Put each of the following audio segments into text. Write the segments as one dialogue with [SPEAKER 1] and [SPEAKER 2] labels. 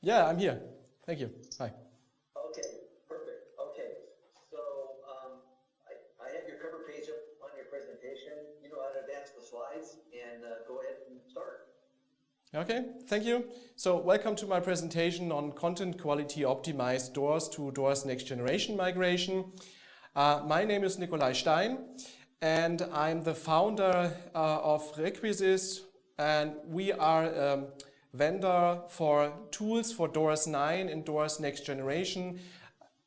[SPEAKER 1] Yeah, I'm here. Thank you. Hi.
[SPEAKER 2] Okay, perfect. Okay, so I have your cover page up on your presentation. You know how to advance the slides, and go ahead and start.
[SPEAKER 1] Okay, thank you. So welcome to my presentation on content quality optimized doors to doors next generation migration. My name is Nikolai Stein, and I'm the founder of REQUISIS, and we are a vendor for tools for DOORS 9 and DOORS next generation.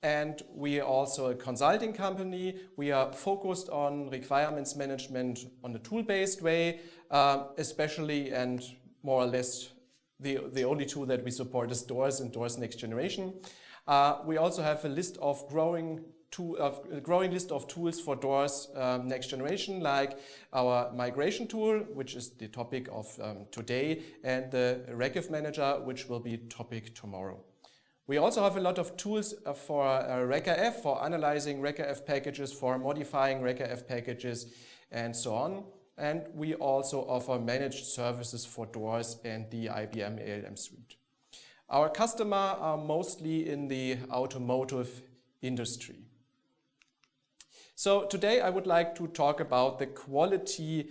[SPEAKER 1] And we are also a consulting company. We are focused on requirements management on a tool-based way, especially and more or less the only tool that we support is DOORS and DOORS next generation. We also have a list of growing list of tools for DOORS next generation, like our migration tool, which is the topic of today, and the REQUIF manager, which will be topic tomorrow. We also have a lot of tools for REQIF, for analyzing REQIF packages, for modifying REQIF packages, and so on. And we also offer managed services for DOORS and the IBM ALM suite. Our customers are mostly in the automotive industry. So today I would like to talk about the quality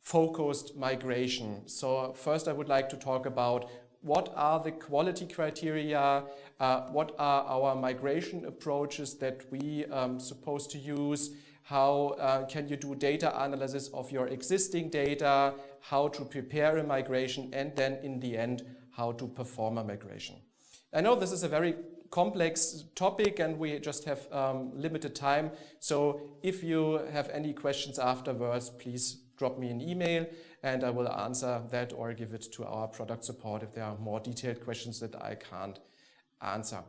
[SPEAKER 1] focused migration. So first I would like to talk about what are the quality criteria, what are our migration approaches that we supposed to use, how can you do data analysis of your existing data, how to prepare a migration, and then in the end, how to perform a migration. I know this is a very complex topic and we just have limited time. So if you have any questions afterwards, please drop me an email and I will answer that or give it to our product support if there are more detailed questions that I can't answer.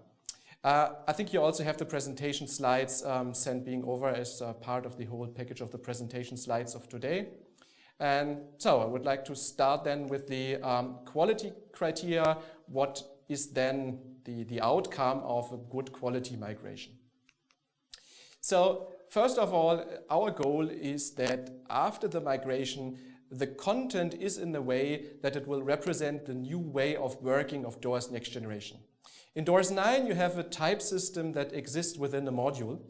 [SPEAKER 1] I think you also have the presentation slides sent being over as part of the whole package of the presentation slides of today. And so I would like to start then with the quality criteria. What is then the outcome of a good quality migration? So first of all, our goal is that after the migration, the content is in a way that it will represent the new way of working of DOORS next generation. In DOORS 9, you have a type system that exists within the module,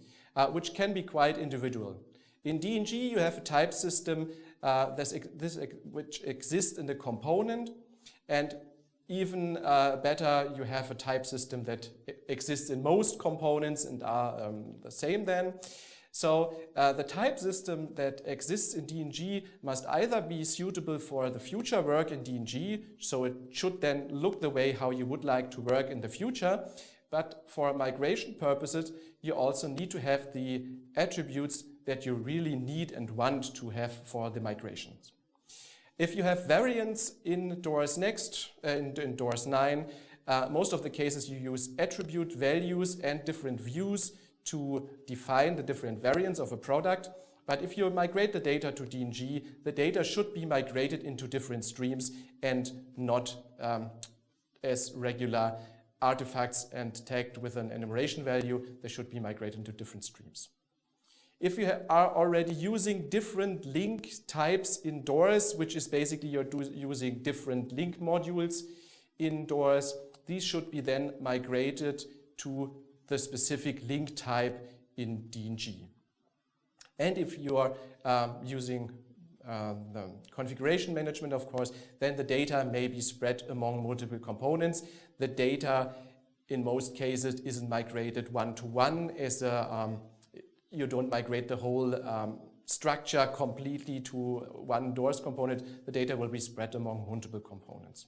[SPEAKER 1] which can be quite individual. In DNG, you have a type system which exists in the component, and even better, you have a type system that exists in most components and are the same then. So the type system that exists in DNG must either be suitable for the future work in DNG, so it should then look the way how you would like to work in the future, but for migration purposes, you also need to have the attributes that you really need and want to have for the migrations. If you have variants in DOORS Next, in DOORS 9, most of the cases you use attribute values and different views to define the different variants of a product. But if you migrate the data to DNG, the data should be migrated into different streams and not as regular artifacts and tagged with an enumeration value. They should be migrated into different streams. If you are already using different link types in DOORS, which is basically you're using different link modules in DOORS, these should be then migrated to the specific link type in DNG. And if you are using the configuration management, of course, then the data may be spread among multiple components. The data, in most cases, isn't migrated one-to-one as a you don't migrate the whole structure completely to one DOORS component. The data will be spread among multiple components.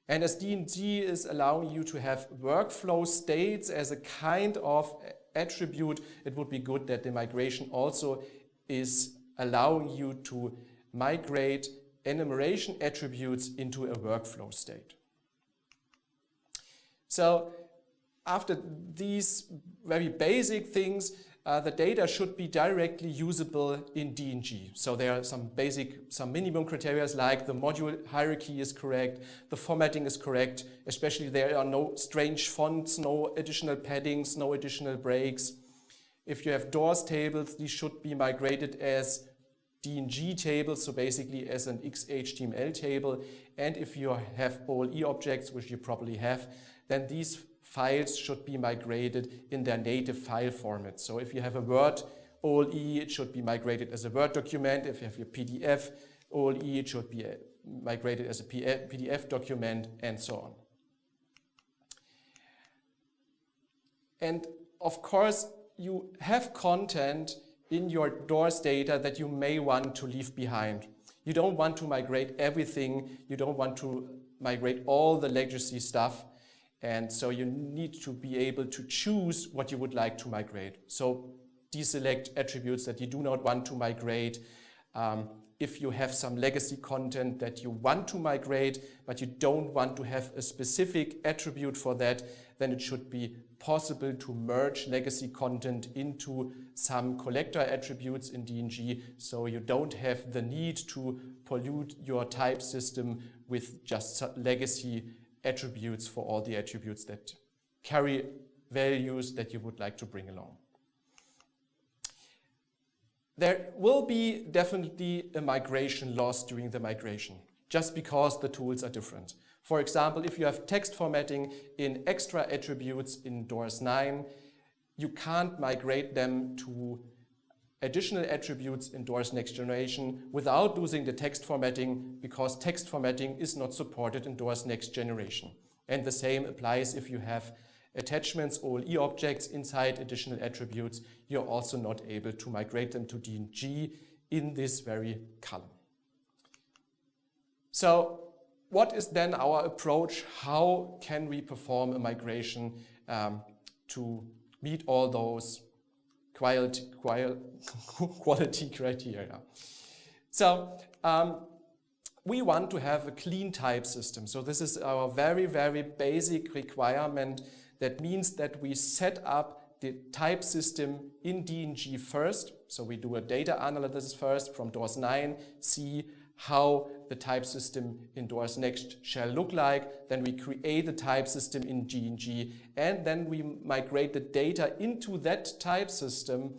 [SPEAKER 1] And as DNG is allowing you to have workflow states as a kind of attribute, it would be good that the migration also is allowing you to migrate enumeration attributes into a workflow state. So after these very basic things, the data should be directly usable in DNG. So there are some minimum criteria like the module hierarchy is correct, the formatting is correct, especially there are no strange fonts, no additional paddings, no additional breaks. If you have DOORS tables, these should be migrated as DNG table, so basically as an XHTML table. And if you have OLE objects, which you probably have, then these files should be migrated in their native file format. So if you have a Word OLE, it should be migrated as a Word document. If you have your PDF OLE, it should be migrated as a PDF document, and so on. And of course, you have content in your DOORS data that you may want to leave behind. You don't want to migrate everything. You don't want to migrate all the legacy stuff. And so you need to be able to choose what you would like to migrate. So deselect attributes that you do not want to migrate. If you have some legacy content that you want to migrate, but you don't want to have a specific attribute for that, then it should be possible to merge legacy content into some collector attributes in DNG, so you don't have the need to pollute your type system with just legacy attributes for all the attributes that carry values that you would like to bring along. There will be definitely a migration loss during the migration, just because the tools are different. For example, if you have text formatting in extra attributes in DOORS 9, you can't migrate them to additional attributes in DOORS Next Generation without losing the text formatting, because text formatting is not supported in DOORS Next Generation. And the same applies if you have attachments, OLE objects inside additional attributes. You're also not able to migrate them to DNG in this very column. So what is then our approach? How can we perform a migration to meet all those quality criteria? So we want to have a clean type system. So this is our very, very basic requirement. That means that we set up the type system in DNG first. So we do a data analysis first from DOORS 9, see how the type system in DOORS Next shall look like. Then we create the type system in DNG, and then we migrate the data into that type system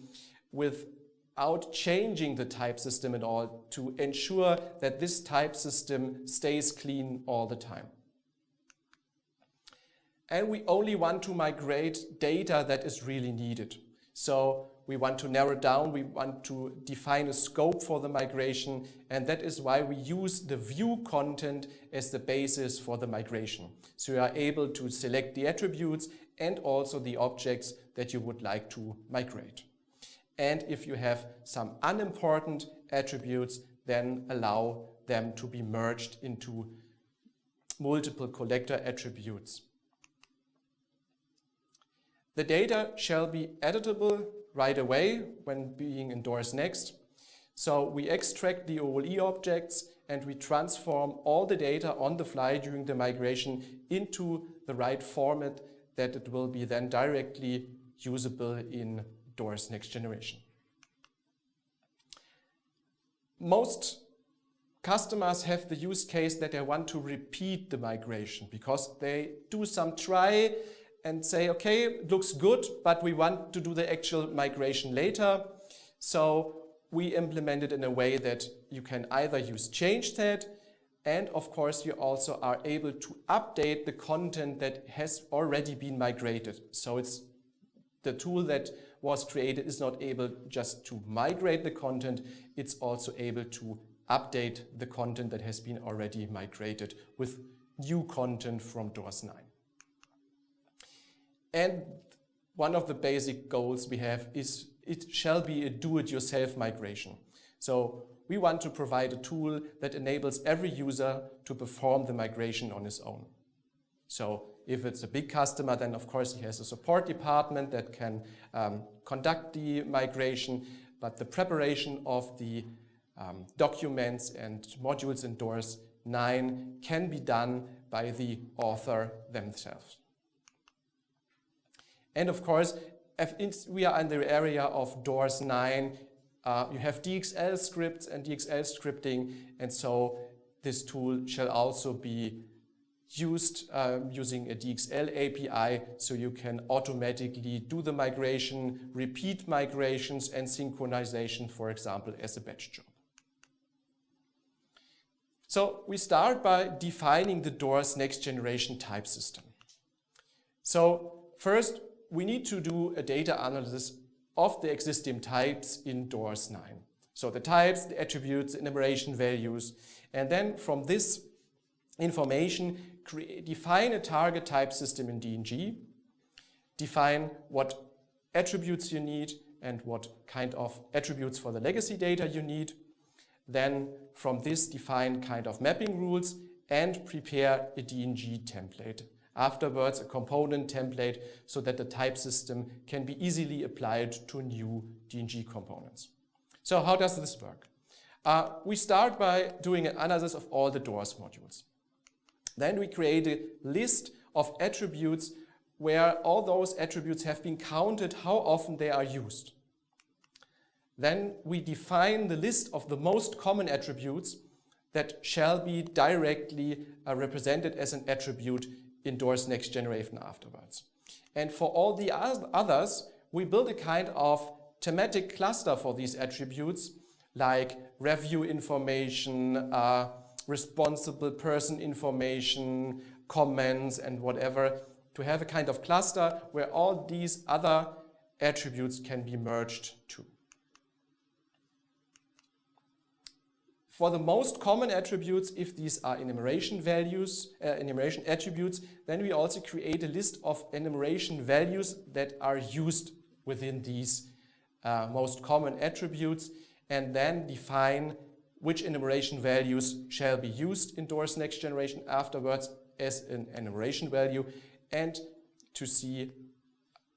[SPEAKER 1] without changing the type system at all, to ensure that this type system stays clean all the time. And we only want to migrate data that is really needed. So we want to narrow down, we want to define a scope for the migration, and that is why we use the view content as the basis for the migration. So you are able to select the attributes and also the objects that you would like to migrate. And if you have some unimportant attributes, then allow them to be merged into multiple collector attributes. The data shall be editable right away when being in DOORS Next. So we extract the OLE objects and we transform all the data on the fly during the migration into the right format that it will be then directly usable in DOORS Next Generation. Most customers have the use case that they want to repeat the migration because they do some try and say, okay, it looks good, but we want to do the actual migration later. So we implement it in a way that you can either use change_set, and of course you also are able to update the content that has already been migrated. So it's the tool that was created is not able just to migrate the content, it's also able to update the content that has been already migrated with new content from DOORS 9. And one of the basic goals we have is it shall be a do-it-yourself migration. So we want to provide a tool that enables every user to perform the migration on his own. So if it's a big customer, then of course he has a support department that can conduct the migration, but the preparation of the documents and modules in DOORS 9 can be done by the author themselves. And of course, if we are in the area of DOORS 9, you have DXL scripts and DXL scripting, and so this tool shall also be used using a DXL API, so you can automatically do the migration, repeat migrations and synchronization, for example, as a batch job. So we start by defining the DOORS next generation type system. So first, we need to do a data analysis of the existing types in DOORS 9. So the types, the attributes, the enumeration values, and then from this information, define a target type system in DNG, define what attributes you need and what kind of attributes for the legacy data you need. Then from this, define kind of mapping rules and prepare a DNG template. Afterwards, a component template so that the type system can be easily applied to new DNG components. So how does this work? We start by doing an analysis of all the DOORS modules. Then we create a list of attributes where all those attributes have been counted, how often they are used. Then we define the list of the most common attributes that shall be directly represented as an attribute in DOORS next generation afterwards. And for all the others, we build a kind of thematic cluster for these attributes, like review information, responsible person information, comments, and whatever, to have a kind of cluster where all these other attributes can be merged too. For the most common attributes, if these are enumeration values, enumeration attributes, then we also create a list of enumeration values that are used within these most common attributes, and then define which enumeration values shall be used in DOORS next generation afterwards as an enumeration value, and to see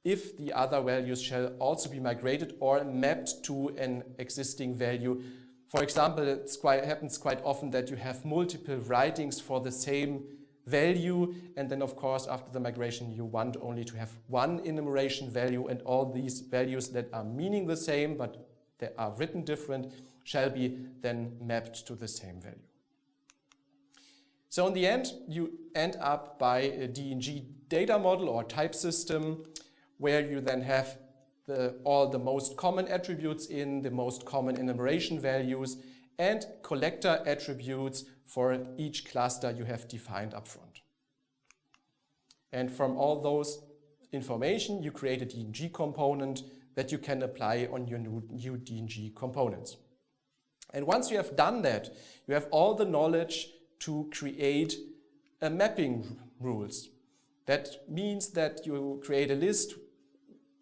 [SPEAKER 1] if the other values shall also be migrated or mapped to an existing value. For example, it happens quite often that you have multiple writings for the same value, and then of course after the migration you want only to have one enumeration value, and all these values that are meaning the same but they are written different shall be then mapped to the same value. So in the end, you end up by a DNG data model or type system where you then have all the most common attributes in, the most common enumeration values, and collector attributes for each cluster you have defined up front. And from all those information, you create a DNG component that you can apply on your new DNG components. And once you have done that, you have all the knowledge to create a mapping rules. That means that you create a list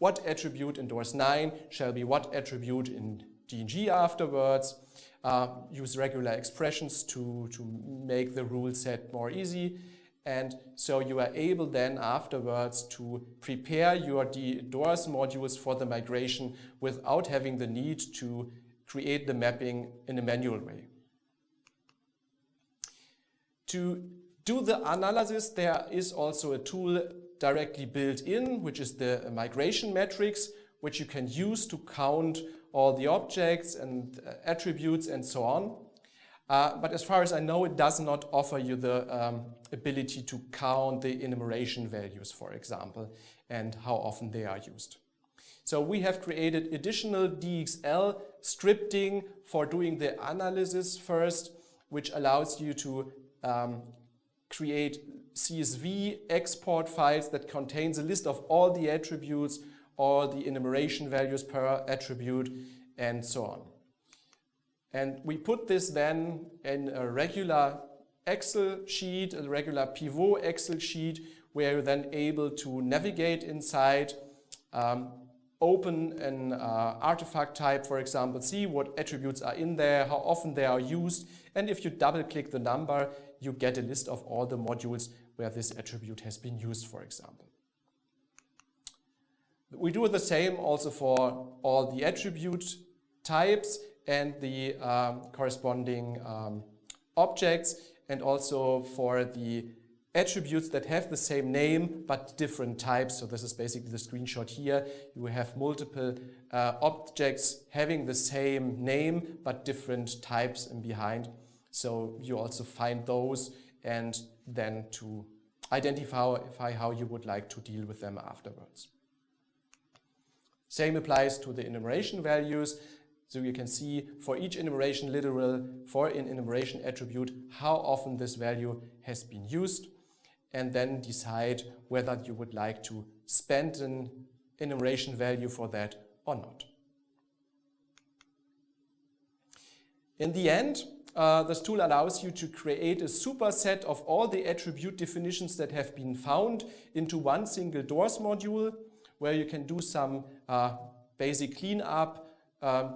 [SPEAKER 1] what attribute in DOORS 9 shall be what attribute in DNG afterwards, use regular expressions to make the rule set more easy, and so you are able then afterwards to prepare your DOORS modules for the migration without having the need to create the mapping in a manual way. To do the analysis, there is also a tool directly built in, which is the migration matrix, which you can use to count all the objects and attributes and so on. But as far as I know, it does not offer you the ability to count the enumeration values, for example, and how often they are used. So we have created additional DXL scripting for doing the analysis first, which allows you to create CSV export files that contains a list of all the attributes, all the enumeration values per attribute, and so on. And we put this then in a regular Excel sheet, a regular pivot Excel sheet, where you're then able to navigate inside, open an artifact type, for example, see what attributes are in there, how often they are used, and if you double click the number, you get a list of all the modules where this attribute has been used, for example. We do the same also for all the attribute types and the corresponding objects, and also for the attributes that have the same name but different types. So this is basically the screenshot here. You have multiple objects having the same name but different types in behind. So you also find those and then to identify how you would like to deal with them afterwards. Same applies to the enumeration values. So you can see for each enumeration literal, for an enumeration attribute, how often this value has been used, and then decide whether you would like to spend an enumeration value for that or not. In the end, this tool allows you to create a superset of all the attribute definitions that have been found into one single doors module, where you can do some basic cleanup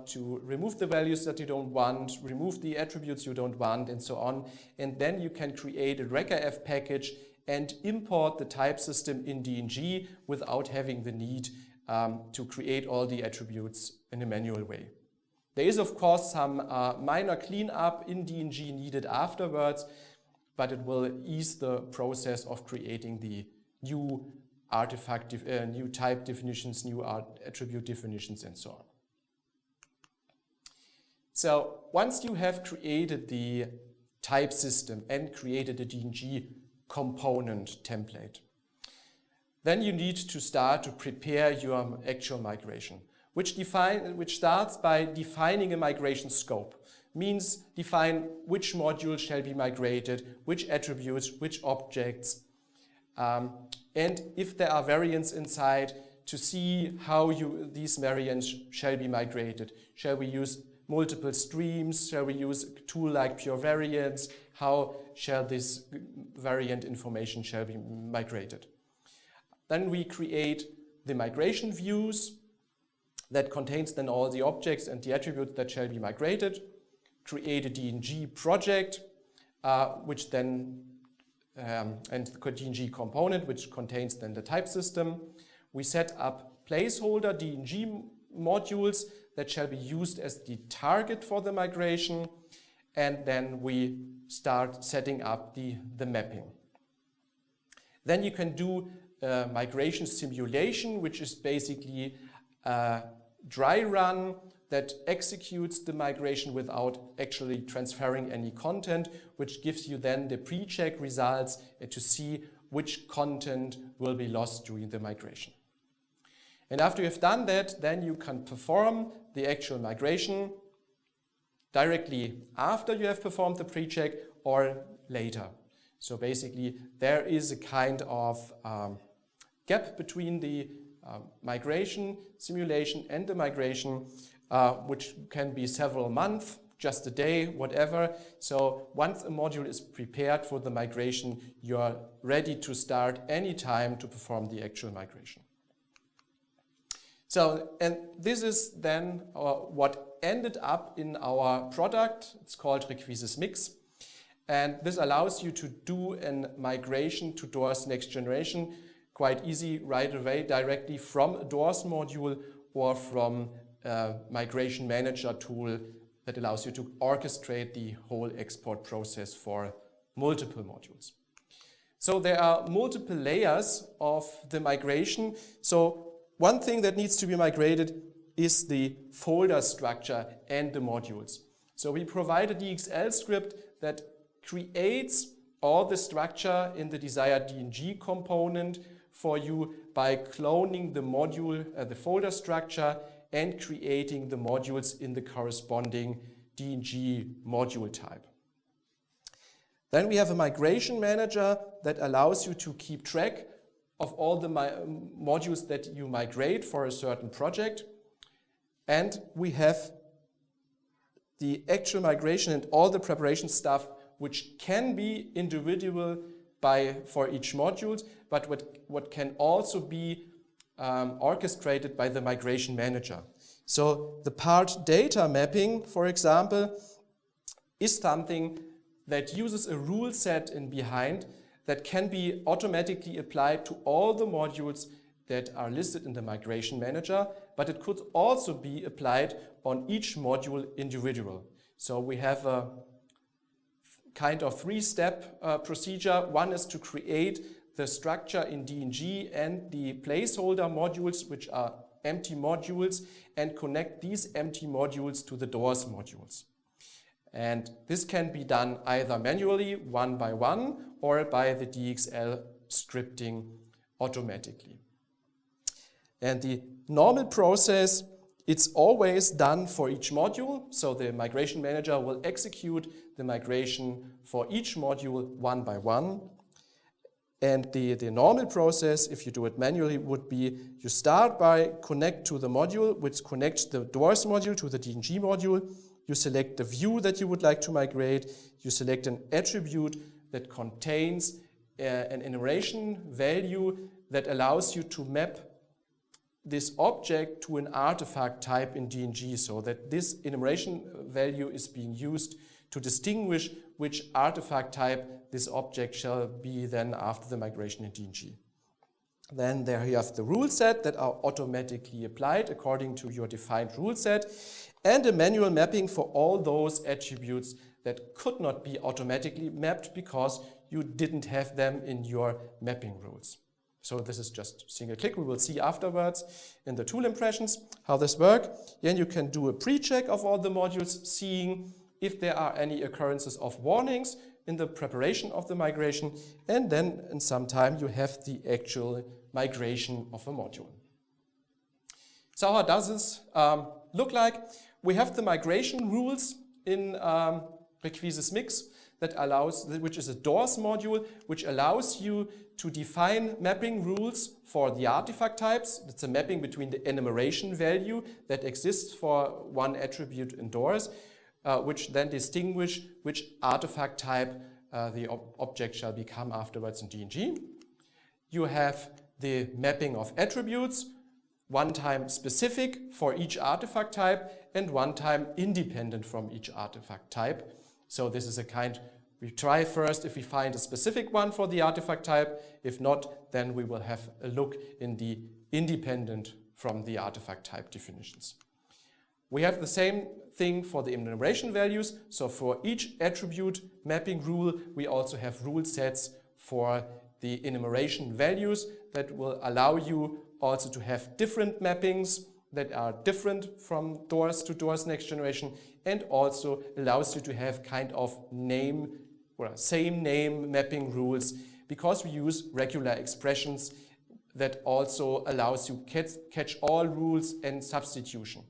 [SPEAKER 1] to remove the values that you don't want, remove the attributes you don't want, and so on. And then you can create a reqrf package and import the type system in DNG without having the need to create all the attributes in a manual way. There is, of course, some minor cleanup in DNG needed afterwards, but it will ease the process of creating the new artifact, new type definitions, new attribute definitions, and so on. So once you have created the type system and created a DNG component template, then you need to start to prepare your actual migration, which starts by defining a migration scope. Means define which modules shall be migrated, which attributes, which objects, and if there are variants inside, to see how these variants shall be migrated. Shall we use multiple streams? Shall we use a tool like pure variants? How shall this variant information shall be migrated? Then we create the migration views that contains then all the objects and the attributes that shall be migrated. Create a DNG project, which then and the DNG component, which contains then the type system. We set up placeholder DNG modules that shall be used as the target for the migration, and then we start setting up the mapping. Then you can do migration simulation, which is basically a dry run that executes the migration without actually transferring any content, which gives you then the pre-check results to see which content will be lost during the migration. And after you've done that, then you can perform the actual migration directly after you have performed the pre-check or later. So basically, there is a kind of gap between the migration simulation and the migration, which can be several months, just a day, whatever. So once a module is prepared for the migration, you're ready to start any time to perform the actual migration. So, and this is then what ended up in our product. It's called REQUISIS Mix. And this allows you to do a migration to DOORS Next Generation quite easy right away, directly from a DOORS module or from a migration manager tool that allows you to orchestrate the whole export process for multiple modules. So there are multiple layers of the migration. So one thing that needs to be migrated is the folder structure and the modules. So we provide a DXL script that creates all the structure in the desired DNG component for you by cloning the module, the folder structure, and creating the modules in the corresponding DNG module type. Then we have a migration manager that allows you to keep track of all the modules that you migrate for a certain project. And we have the actual migration and all the preparation stuff, which can be individual for each module, but what can also be orchestrated by the migration manager. So the part data mapping, for example, is something that uses a rule set in behind that can be automatically applied to all the modules that are listed in the migration manager, but it could also be applied on each module individual. So we have a kind of three-step procedure. One is to create the structure in DNG and the placeholder modules, which are empty modules, and connect these empty modules to the DOORS modules. And this can be done either manually, one by one, or by the DXL scripting automatically. And the normal process It's always done for each module, so the migration manager will execute the migration for each module one by one. And the normal process, if you do it manually, would be you start by connect to the module, which connects the doors module to the DNG module. You select the view that you would like to migrate. You select an attribute that contains an enumeration value that allows you to map this object to an artifact type in DNG, so that this enumeration value is being used to distinguish which artifact type this object shall be then after the migration in DNG. Then there you have the rule set that are automatically applied according to your defined rule set, and a manual mapping for all those attributes that could not be automatically mapped because you didn't have them in your mapping rules. So this is just single click. We will see afterwards in the tool impressions how this works. Then you can do a pre-check of all the modules, seeing if there are any occurrences of warnings in the preparation of the migration, and then in some time you have the actual migration of a module. So how does this look like? We have the migration rules in REQUISIS Mix that allows, which is a doors module, which allows you to define mapping rules for the artifact types. It's a mapping between the enumeration value that exists for one attribute in doors, which then distinguish which artifact type the object shall become afterwards in DNG. You have the mapping of attributes, one time specific for each artifact type and one time independent from each artifact type. So this is a kind, we try first if we find a specific one for the artifact type. If not, then we will have a look in the independent from the artifact type definitions. We have the same thing for the enumeration values. So for each attribute mapping rule, we also have rule sets for the enumeration values that will allow you also to have different mappings that are different from doors to doors next generation, and also allows you to have kind of name or same name mapping rules, because we use regular expressions that also allows you catch all rules and substitution.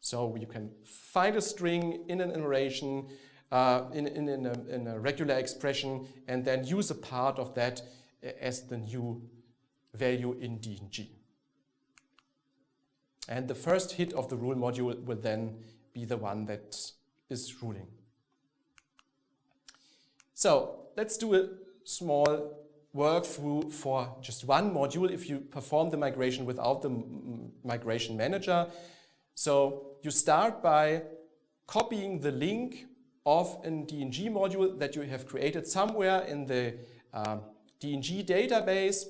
[SPEAKER 1] So you can find a string in an enumeration, in a regular expression, and then use a part of that as the new value in DNG. And the first hit of the rule module will then be the one that is ruling. So let's do a small workthrough for just one module if you perform the migration without the migration manager. So you start by copying the link of a DNG module that you have created somewhere in the DNG database,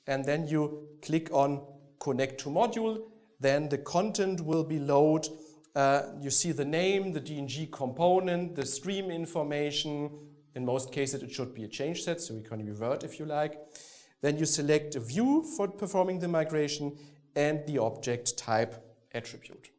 [SPEAKER 1] and then you click on Connect to Module. Then the content will be loaded. You see the name, the DNG component, the stream information. In most cases, it should be a change set, so you can revert if you like. Then you select a view for performing the migration and the object type attribute.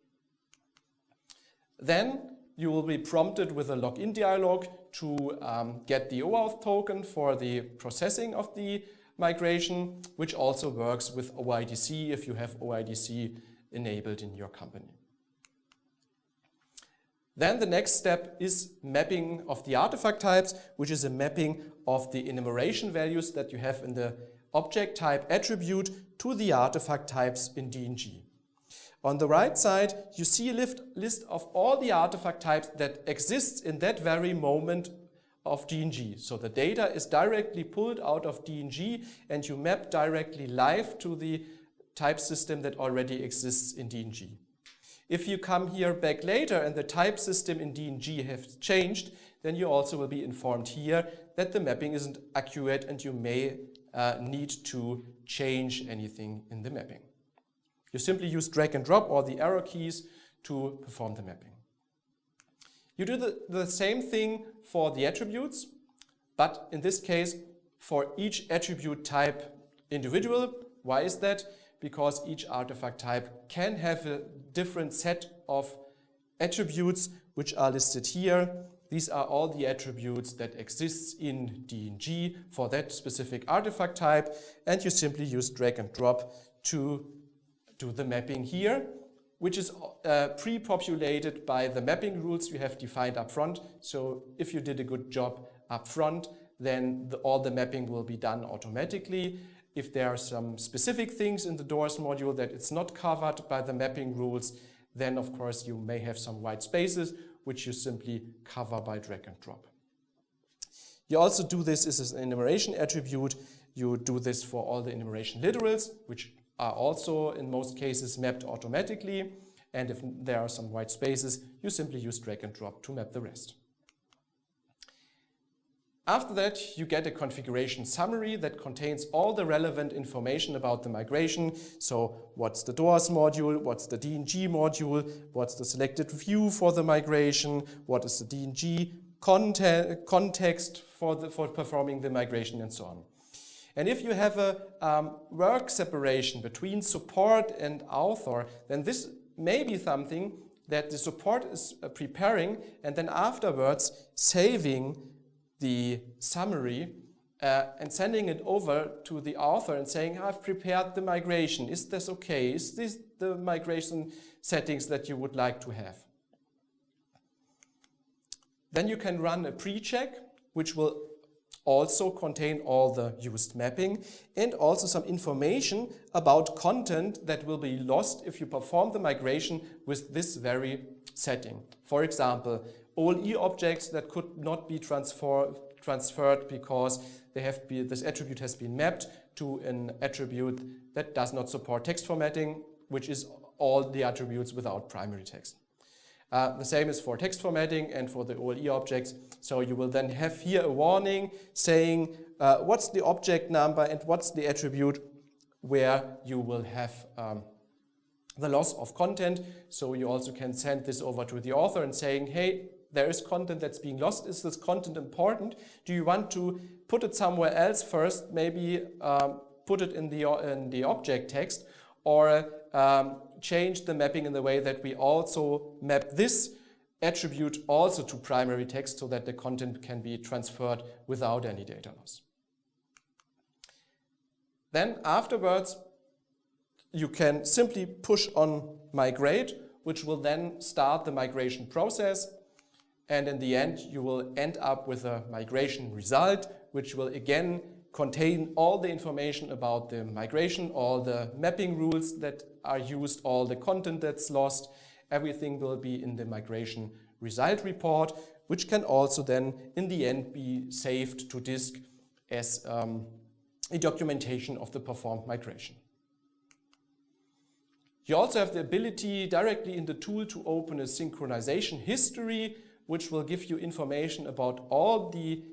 [SPEAKER 1] Then you will be prompted with a login dialog to get the OAuth token for the processing of the migration, which also works with OIDC if you have OIDC enabled in your company. Then the next step is mapping of the artifact types, which is a mapping of the enumeration values that you have in the object type attribute to the artifact types in DNG. On the right side, you see a list of all the artifact types that exists in that very moment of DNG. So the data is directly pulled out of DNG and you map directly live to the type system that already exists in DNG. If you come here back later and the type system in DNG has changed, then you also will be informed here that the mapping isn't accurate and you may need to change anything in the mapping. You simply use drag and drop or the arrow keys to perform the mapping. You do the same thing for the attributes, but in this case for each attribute type individual. Why is that? Because each artifact type can have a different set of attributes which are listed here. These are all the attributes that exist in DNG for that specific artifact type, and you simply use drag and drop to do the mapping here, which is pre-populated by the mapping rules you have defined up front. So if you did a good job up front, then all the mapping will be done automatically. If there are some specific things in the doors module that it's not covered by the mapping rules, then of course you may have some white spaces, which you simply cover by drag and drop. You also do this as an enumeration attribute. You do this for all the enumeration literals, which are also in most cases mapped automatically. And if there are some white spaces, you simply use drag and drop to map the rest. After that, you get a configuration summary that contains all the relevant information about the migration. So what's the doors module, what's the DNG module, what's the selected view for the migration, what is the DNG context for performing the migration, and so on. And if you have a work separation between support and author, then this may be something that the support is preparing and then afterwards saving the summary and sending it over to the author and saying, I've prepared the migration. Is this okay? Is this the migration settings that you would like to have? Then you can run a pre-check, which will also contain all the used mapping and also some information about content that will be lost if you perform the migration with this very setting. For example, all e-objects that could not be transferred because this attribute has been mapped to an attribute that does not support text formatting, which is all the attributes without primary text. The same is for text formatting and for the OLE objects. So you will then have here a warning saying what's the object number and what's the attribute where you will have the loss of content. So you also can send this over to the author and saying, hey, there is content that's being lost. Is this content important? Do you want to put it somewhere else first? Maybe put it in the object text, or change the mapping in the way that we also map this attribute also to primary text so that the content can be transferred without any data loss. Then afterwards, you can simply push on migrate, which will then start the migration process. And in the end, you will end up with a migration result, which will again contain all the information about the migration, all the mapping rules that are used, all the content that's lost. Everything will be in the migration result report, which can also then in the end be saved to disk as a documentation of the performed migration. You also have the ability directly in the tool to open a synchronization history, which will give you information about all the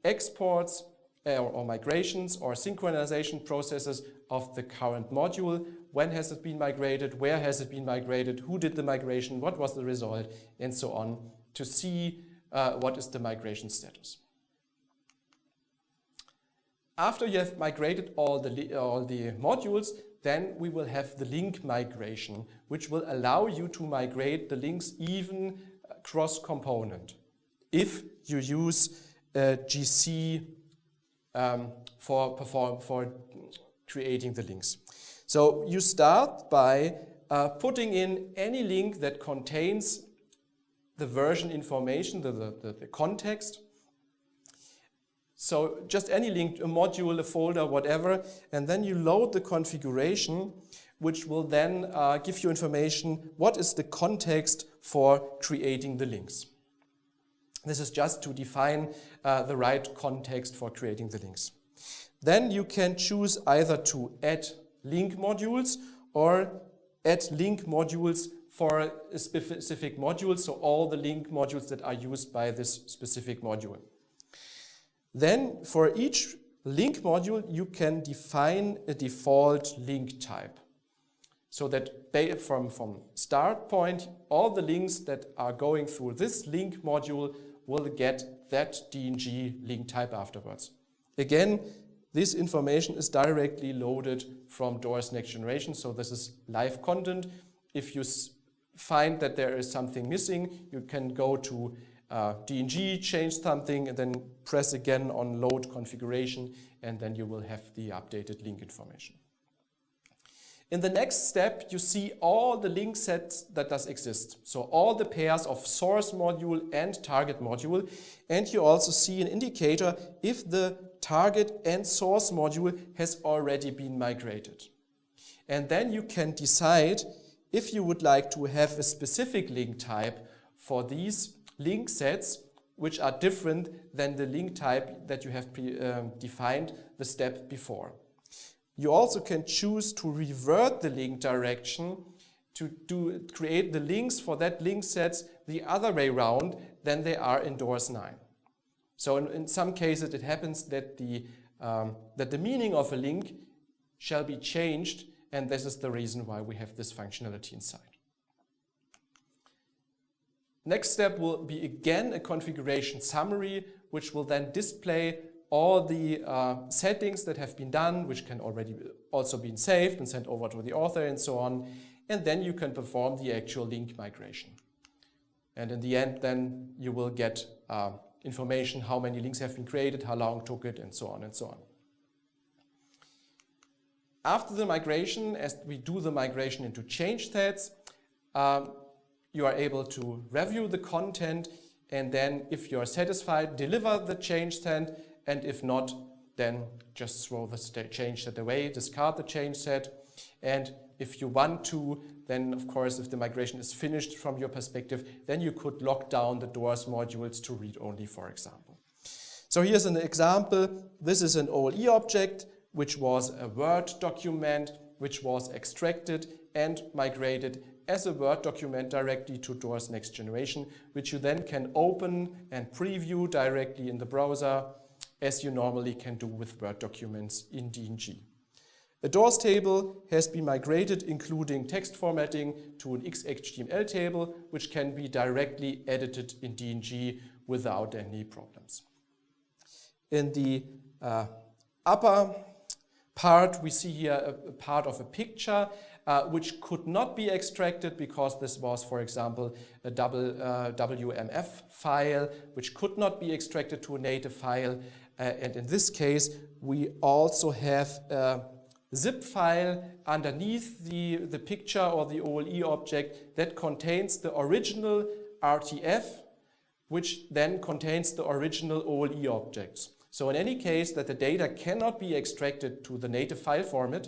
[SPEAKER 1] exports or migrations or synchronization processes of the current module. When has it been migrated? Where has it been migrated? Who did the migration? What was the result? And so on, to see what is the migration status. After you have migrated all the modules, then we will have the link migration, which will allow you to migrate the links even cross-component if you use GC for creating the links. So you start by putting in any link that contains the version information, the context. So just any link, a module, a folder, whatever, and then you load the configuration, which will then give you information, what is the context for creating the links. This is just to define the right context for creating the links. Then you can choose either to add link modules or add link modules for a specific module, so all the link modules that are used by this specific module. Then for each link module, you can define a default link type. So that from start point, all the links that are going through this link module will get that DNG link type afterwards. Again, this information is directly loaded from Doors Next Generation, so this is live content. If you find that there is something missing, you can go to DNG, change something, and then press again on load configuration, and then you will have the updated link information. In the next step, you see all the link sets that does exist. So all the pairs of source module and target module. And you also see an indicator if the target and source module has already been migrated. And then you can decide if you would like to have a specific link type for these link sets, which are different than the link type that you have defined the step before. You also can choose to revert the link direction to create the links for that link sets the other way around than they are in DORS 9. So in some cases it happens that the meaning of a link shall be changed, and this is the reason why we have this functionality inside. Next step will be again a configuration summary, which will then display all the settings that have been done, which can already also be saved and sent over to the author and so on. And then you can perform the actual link migration. And in the end, then you will get information how many links have been created, how long it took it, and so on and so on. After the migration, as we do the migration into change sets, you are able to review the content, and then if you are satisfied, deliver the change set, and if not, then just throw the change set away, discard the change set. And if you want to, then of course, if the migration is finished from your perspective, then you could lock down the DORS modules to read only, for example. So here's an example. This is an OLE object, which was a Word document, which was extracted and migrated as a Word document directly to DORS Next Generation, which you then can open and preview directly in the browser, as you normally can do with Word documents in DNG. A DORS table has been migrated, including text formatting, to an XHTML table, which can be directly edited in DNG without any problems. In the upper part, we see here a part of a picture which could not be extracted because this was, for example, a WMF file, which could not be extracted to a native file. And in this case, we also have a zip file underneath the picture or the OLE object that contains the original RTF, which then contains the original OLE objects. So in any case that the data cannot be extracted to the native file format,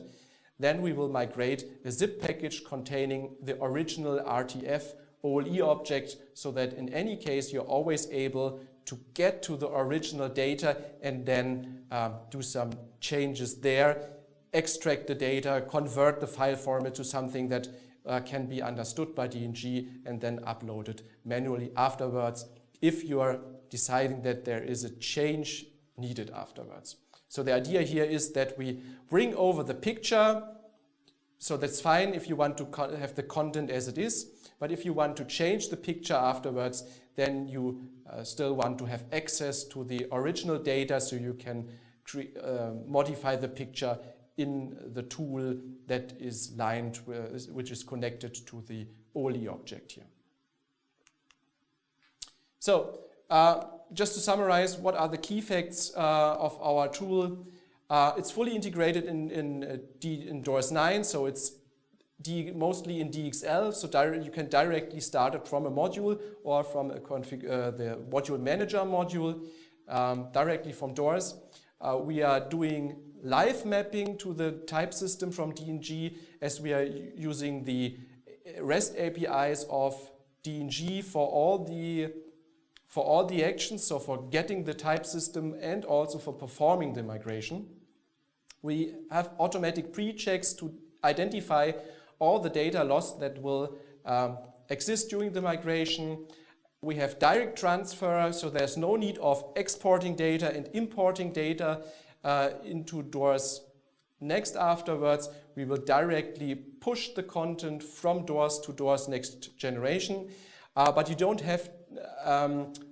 [SPEAKER 1] then we will migrate a zip package containing the original RTF OLE object, so that in any case you're always able to get to the original data and then do some changes there, extract the data, convert the file format to something that can be understood by DNG, and then upload it manually afterwards if you are deciding that there is a change needed afterwards. So the idea here is that we bring over the picture, so that's fine if you want to have the content as it is, but if you want to change the picture afterwards, then you still want to have access to the original data, so you can modify the picture in the tool that is lined, which is connected to the OLE object here. So just to summarize, what are the key facts of our tool? It's fully integrated in DORS 9, so it's mostly in DXL, so you can directly start it from a module or from a the module manager module directly from DORS. We are doing live mapping to the type system from DNG, as we are using the REST APIs of DNG for all the actions, so for getting the type system and also for performing the migration. We have automatic pre-checks to identify all the data loss that will exist during the migration. We have direct transfer, so there's no need of exporting data and importing data into DORS Next afterwards. We will directly push the content from DORS to DORS Next Generation, but you don't have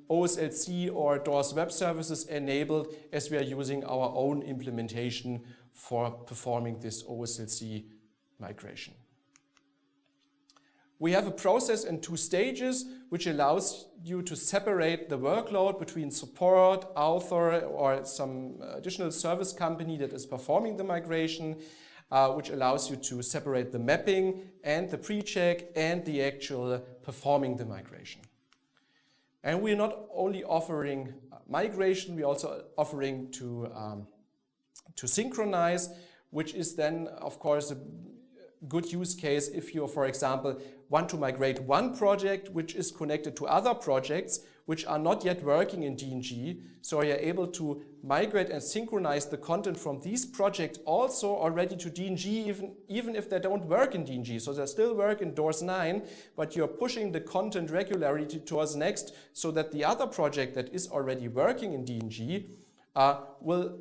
[SPEAKER 1] OSLC or DORS Web Services enabled, as we are using our own implementation for performing this OSLC migration. We have a process in 2 stages, which allows you to separate the workload between support, author, or some additional service company that is performing the migration. which allows you to separate the mapping and the pre-check and the actual performing the migration. And we're not only offering migration, we're also offering to synchronize, which is then, of course, a good use case if you, for example, want to migrate one project which is connected to other projects which are not yet working in DNG. So you're able to migrate and synchronize the content from these projects also already to DNG, even if they don't work in DNG. So they still work in DOORS 9, but you're pushing the content regularly towards next so that the other project that is already working in DNG will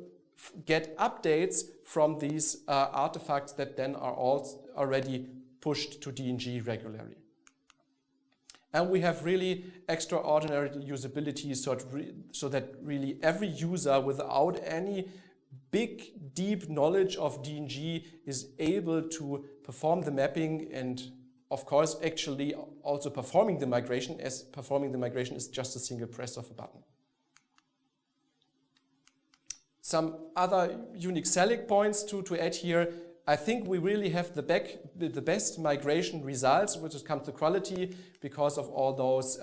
[SPEAKER 1] get updates from these artifacts that then are all already pushed to DNG regularly. And we have really extraordinary usability so that really every user without any big, deep knowledge of DNG is able to perform the mapping and, of course, actually also performing the migration, as performing the migration is just a single press of a button. Some other unique selling points to add here. I think we really have the best migration results when it comes to quality because of all those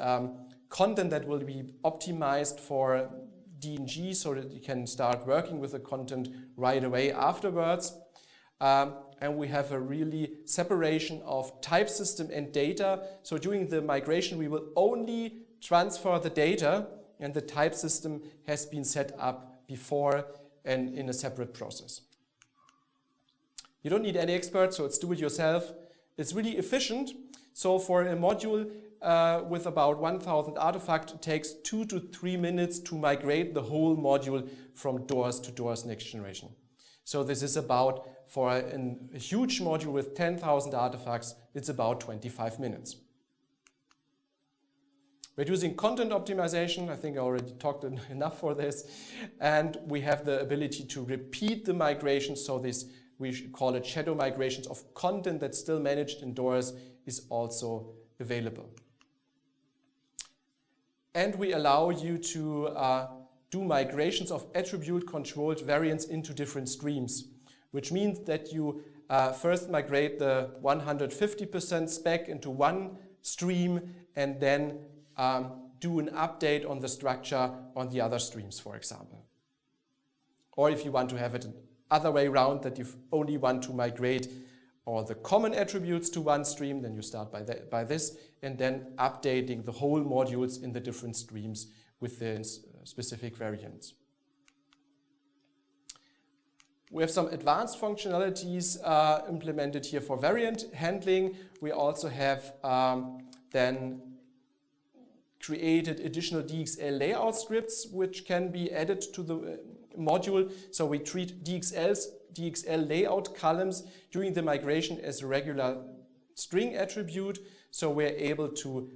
[SPEAKER 1] content that will be optimized for DNG so that you can start working with the content right away afterwards. And we have a really separation of type system and data. So during the migration, we will only transfer the data and the type system has been set up before and in a separate process. You don't need any expert, so it's do it yourself. It's really efficient. So for a module with about 1,000 artifacts, it takes 2 to 3 minutes to migrate the whole module from DOORS to DOORS Next Generation. So this is about, for a huge module with 10,000 artifacts, it's about 25 minutes. We're using content optimization. I think I already talked enough for this. And we have the ability to repeat the migration. So this, we call it shadow migrations of content that's still managed in DOORS is also available. And we allow you to do migrations of attribute-controlled variants into different streams, which means that you first migrate the 150% spec into one stream and then do an update on the structure on the other streams, for example. Or if you want to have it other way around, that you only want to migrate all the common attributes to one stream, then you start by this, and then updating the whole modules in the different streams with the specific variants. We have some advanced functionalities implemented here for variant handling. We also have then created additional DXL layout scripts which can be added to the module. So we treat DXL layout columns during the migration as a regular string attribute. So we're able to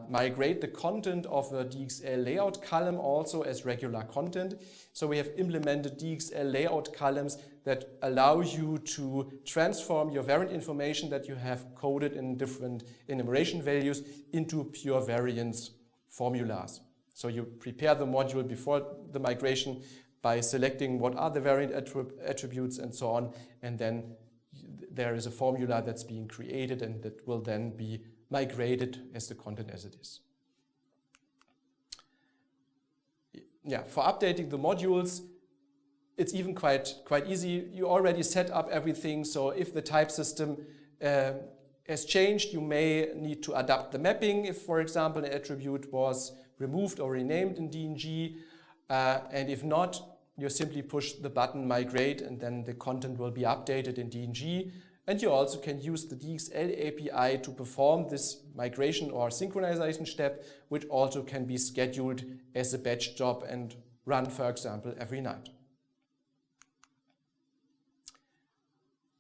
[SPEAKER 1] migrate the content of the DXL layout column also as regular content. So we have implemented DXL layout columns that allow you to transform your variant information that you have coded in different enumeration values into pure variance formulas. So you prepare the module before the migration by selecting what are the variant attributes and so on, and then there is a formula that's being created and that will then be migrated as the content as it is. Yeah, for updating the modules, it's even quite easy. You already set up everything, so if the type system has changed, you may need to adapt the mapping if, for example, an attribute was removed or renamed in DNG, and if not, you simply push the button migrate and then the content will be updated in DNG. And you also can use the DXL API to perform this migration or synchronization step, which also can be scheduled as a batch job and run, for example, every night.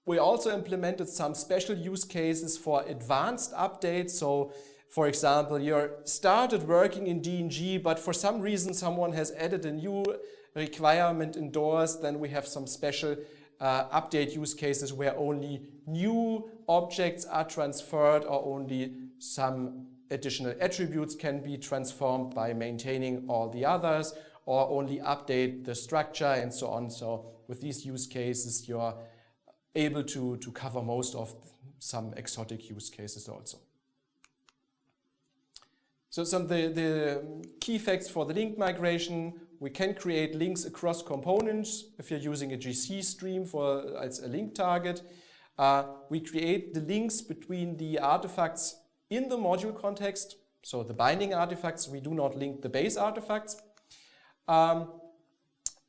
[SPEAKER 1] We also implemented some special use cases for advanced updates. So, for example, you started working in DNG, but for some reason someone has added a new requirement in DOORS, then we have some special update use cases where only new objects are transferred or only some additional attributes can be transformed by maintaining all the others, or only update the structure and so on. So with these use cases, your able to cover most of some exotic use cases also. So some of the key facts for the link migration: we can create links across components if you're using a GC stream as a link target. We create the links between the artifacts in the module context, so the binding artifacts. We do not link the base artifacts.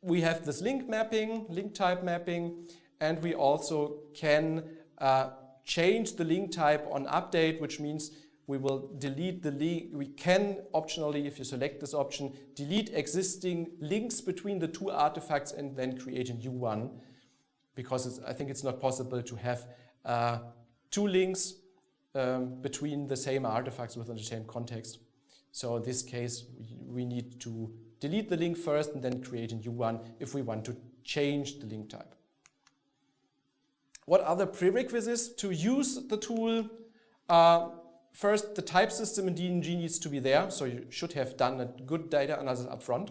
[SPEAKER 1] We have this link mapping, link type mapping, and we also can change the link type on update, which means we will delete the link. We can optionally, if you select this option, delete existing links between the two artifacts and then create a new one, because I think it's not possible to have two links between the same artifacts within the same context. So in this case, we need to delete the link first and then create a new one if we want to change the link type. What are the prerequisites to use the tool? First, the type system in DNG needs to be there, so you should have done a good data analysis up front.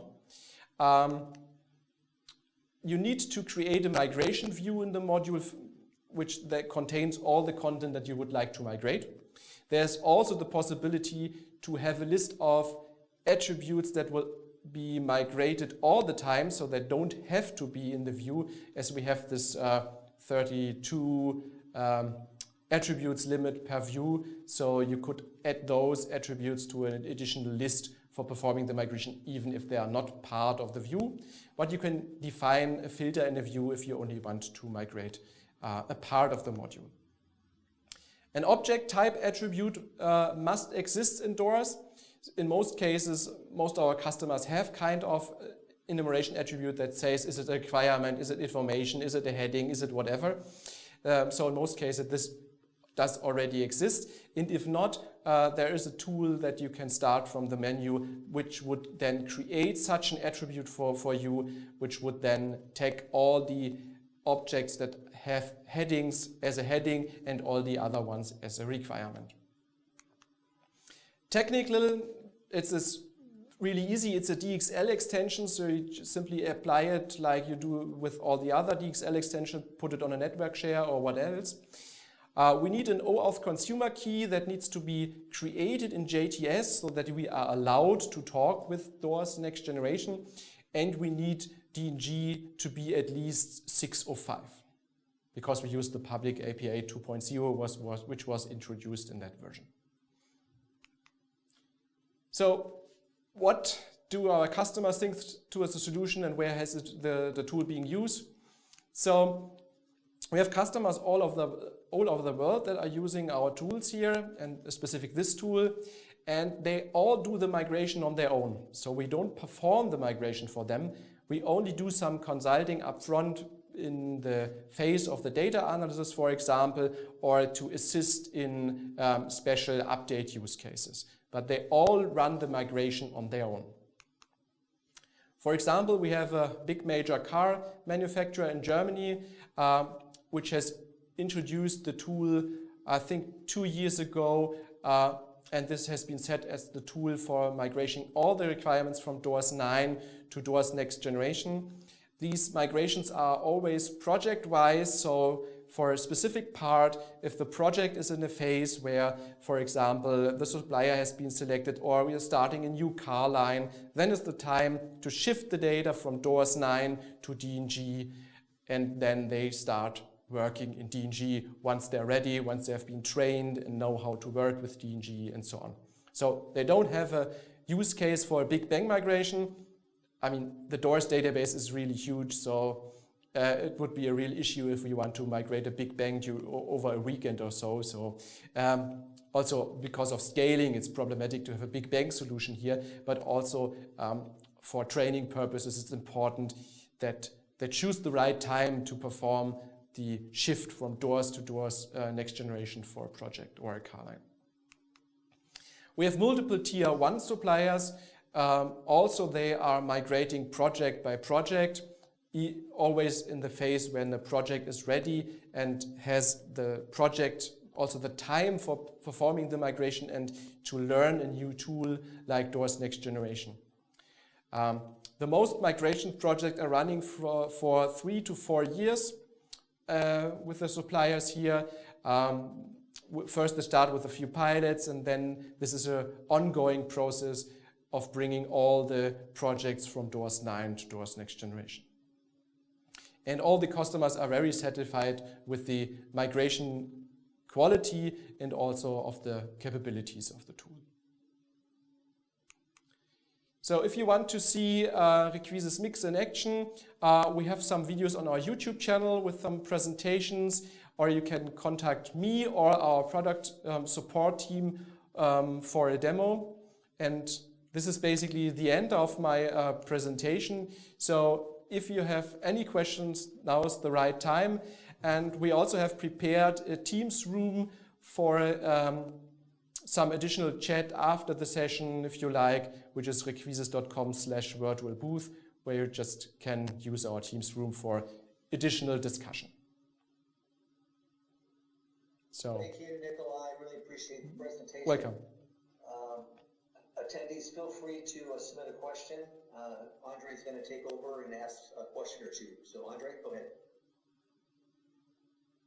[SPEAKER 1] You need to create a migration view in the module that contains all the content that you would like to migrate. There's also the possibility to have a list of attributes that will be migrated all the time, so they don't have to be in the view, as we have this 32 attributes limit per view, so you could add those attributes to an additional list for performing the migration, even if they are not part of the view. But you can define a filter in a view if you only want to migrate a part of the module. An object type attribute must exist in DOORS. In most cases, most of our customers have kind of enumeration attribute that says, is it a requirement, is it information, is it a heading, is it whatever. So in most cases, this does already exist. And if not, there is a tool that you can start from the menu, which would then create such an attribute for you, which would then take all the objects that have headings as a heading and all the other ones as a requirement. Technically, it's really easy. It's a DXL extension, so you just simply apply it like you do with all the other DXL extensions, put it on a network share or what else. We need an OAuth consumer key that needs to be created in JTS so that we are allowed to talk with DOORS next generation, and we need DNG to be at least 605 because we use the public API 2.0 which was introduced in that version. So what do our customers think towards the solution, and where has the tool being used? So we have customers all over the world that are using our tools here, and specific this tool, and they all do the migration on their own. So we don't perform the migration for them. We only do some consulting upfront in the phase of the data analysis, for example, or to assist in special update use cases. But they all run the migration on their own. For example, we have a big major car manufacturer in Germany, which has introduced the tool, I think 2 years ago, and this has been set as the tool for migrating all the requirements from DOORS 9 to DOORS Next Generation. These migrations are always project-wise, so for a specific part, if the project is in a phase where, for example, the supplier has been selected or we are starting a new car line, then is the time to shift the data from DOORS 9 to DNG, and then they start working in DNG once they're ready, once they have been trained and know how to work with DNG and so on. So they don't have a use case for a big bang migration. I mean, the DOORS database is really huge, so it would be a real issue if we want to migrate a big bang over a weekend or so. So also because of scaling, it's problematic to have a big bang solution here, but also for training purposes, it's important that they choose the right time to perform the shift from DOORS to DOORS Next Generation for a project or a car line. We have multiple tier 1 suppliers. Also, they are migrating project by project, always in the phase when the project is ready and has the project also the time for performing the migration and to learn a new tool like DOORS Next Generation. The most migration projects are running for 3 to 4 years. with the suppliers here. First, they start with a few pilots, and then this is an ongoing process of bringing all the projects from DOORS 9 to DOORS Next Generation. And all the customers are very satisfied with the migration quality and also of the capabilities of the tool. So if you want to see REQUISIS Mix in action, we have some videos on our YouTube channel with some presentations, or you can contact me or our product support team for a demo. And this is basically the end of my presentation. So if you have any questions, now is the right time. And we also have prepared a Teams room for some additional chat after the session, if you like, which is requisis.com/virtual-booth, where you just can use our Teams room for additional discussion. So,
[SPEAKER 2] thank you, Nikolai. I really appreciate the presentation.
[SPEAKER 1] Welcome.
[SPEAKER 2] Attendees, feel free to submit a question. Andre is going to take over and ask a question or two. So, Andre, go ahead.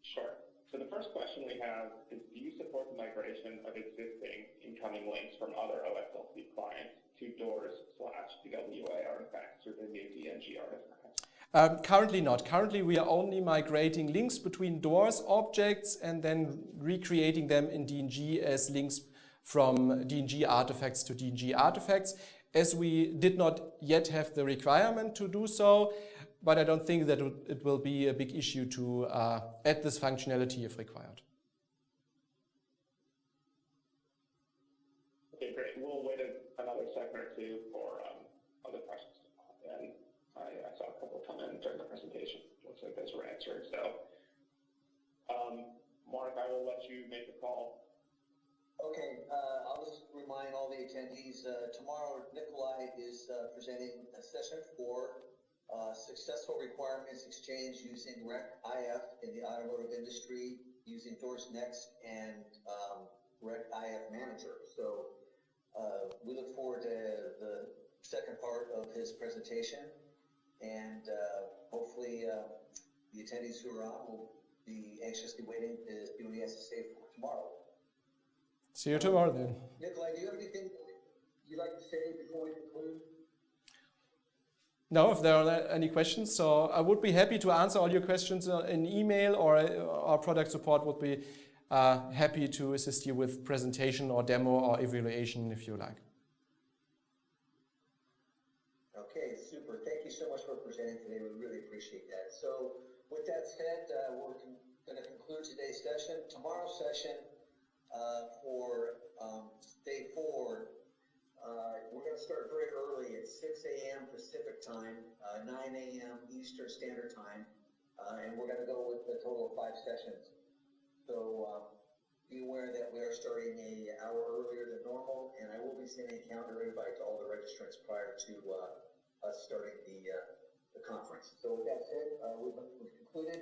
[SPEAKER 3] Sure. So the first question we have is, do you support the migration of existing incoming links from other OSLC clients to DOORS/DWA artifacts or the new DNG artifacts?
[SPEAKER 1] Currently not. Currently we are only migrating links between DOORS objects and then recreating them in DNG as links from DNG artifacts to DNG artifacts, as we did not yet have the requirement to do so. But I don't think that it will be a big issue to add this functionality if required.
[SPEAKER 3] Okay, great. We'll wait another second or two for other questions. And I saw a couple come in during the presentation. Looks like those were answered. So, Mark, I will let you make the call.
[SPEAKER 2] Okay, I'll just remind all the attendees, tomorrow Nikolai is presenting a session for successful requirements exchange using REQIF in the automotive industry, using DOORS Next and REQIF Manager. So we look forward to the second part of his presentation, and hopefully the attendees who are on will be anxiously waiting to see what he has to say for tomorrow.
[SPEAKER 1] See you tomorrow then.
[SPEAKER 2] Nikolai, do you have anything you'd like to say before we conclude?
[SPEAKER 1] No, if there are any questions, so I would be happy to answer all your questions in email, or our product support would be happy to assist you with presentation or demo or evaluation if you like.
[SPEAKER 2] Okay, super. Thank you so much for presenting today. We really appreciate that. So with that said, we're going to conclude today's session. Tomorrow's session for day 4, we're going to start very early at 6 a.m. Pacific time, 9 a.m. Eastern Standard Time, and we're going to go with a total of 5 sessions. So be aware that we are starting an hour earlier than normal, and I will be sending a calendar invite to all the registrants prior to us starting the conference. So with that said, we've concluded.